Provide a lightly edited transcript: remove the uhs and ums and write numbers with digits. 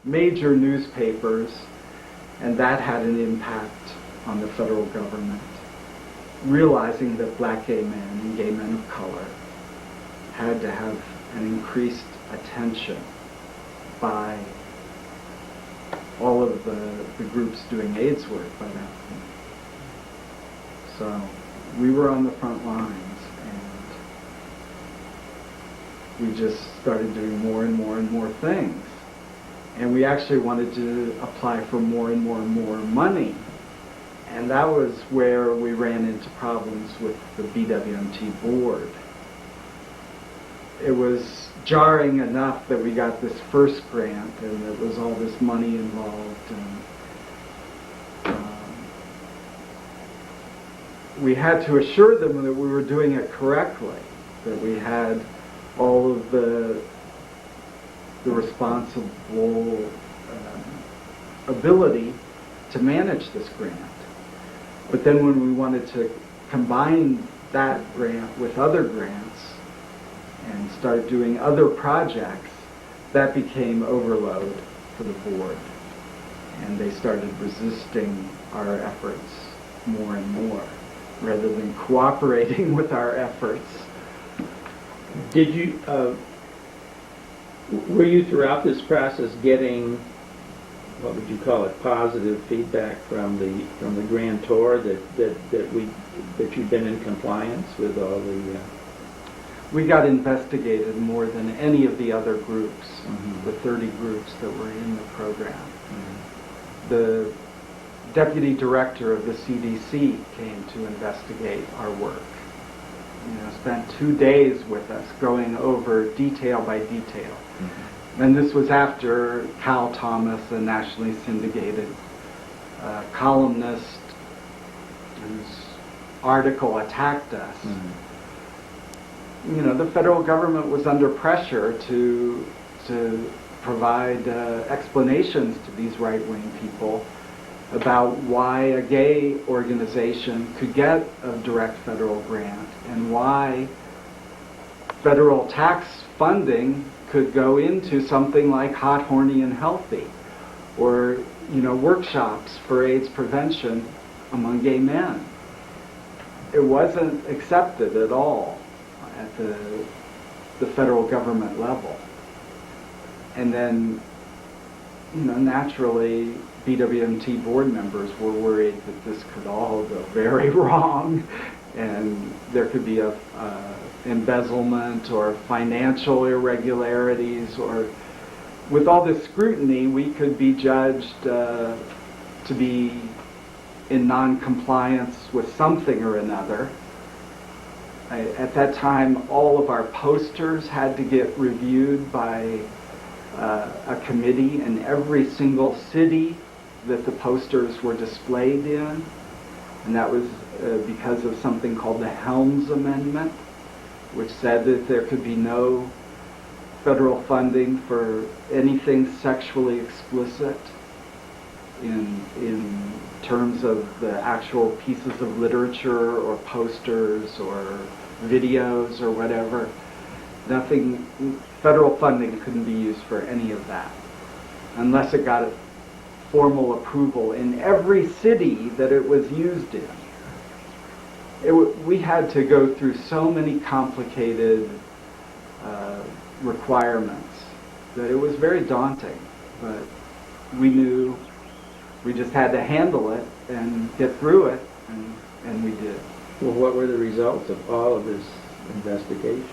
major newspapers, and that had an impact on the federal government, realizing that black gay men and gay men of color had to have an increased attention by all of the groups doing AIDS work by that point. So we were on the front lines, and we just started doing more and more and more things. And we actually wanted to apply for more and more and more money. And that was where we ran into problems with the BWMT board. It was jarring enough that we got this first grant and there was all this money involved. And we had to assure them that we were doing it correctly, that we had all of the responsible ability to manage this grant. But then when we wanted to combine that grant with other grants and start doing other projects, that became overload for the board. And they started resisting our efforts more and more, rather than cooperating with our efforts. Did you, were you throughout this process getting, what would you call it, positive feedback from the grantor that you've been in compliance with all the? We got investigated more than any of the other groups, Mm-hmm. the 30 groups that were in the program. Mm-hmm. The deputy director of the CDC came to investigate our work. Spent 2 days with us going over detail by detail. Mm-hmm. And this was after Cal Thomas, a nationally syndicated columnist whose article attacked us. Mm-hmm. The federal government was under pressure to provide explanations to these right-wing people about why a gay organization could get a direct federal grant and why federal tax funding could go into something like Hot, Horny, and Healthy, or workshops for AIDS prevention among gay men. It wasn't accepted at all at the federal government level. And then, naturally, BWMT board members were worried that this could all go very wrong, and there could be a embezzlement or financial irregularities, or with all this scrutiny, we could be judged to be in non-compliance with something or another. At that time, all of our posters had to get reviewed by a committee in every single city that the posters were displayed in, and that was because of something called the Helms Amendment, which said that there could be no federal funding for anything sexually explicit in terms of the actual pieces of literature or posters or videos or whatever. Nothing, federal funding couldn't be used for any of that unless it got formal approval in every city that it was used in. We had to go through so many complicated requirements that it was very daunting, but we knew we just had to handle it and get through it, and we did. Well, what were the results of all of this investigation?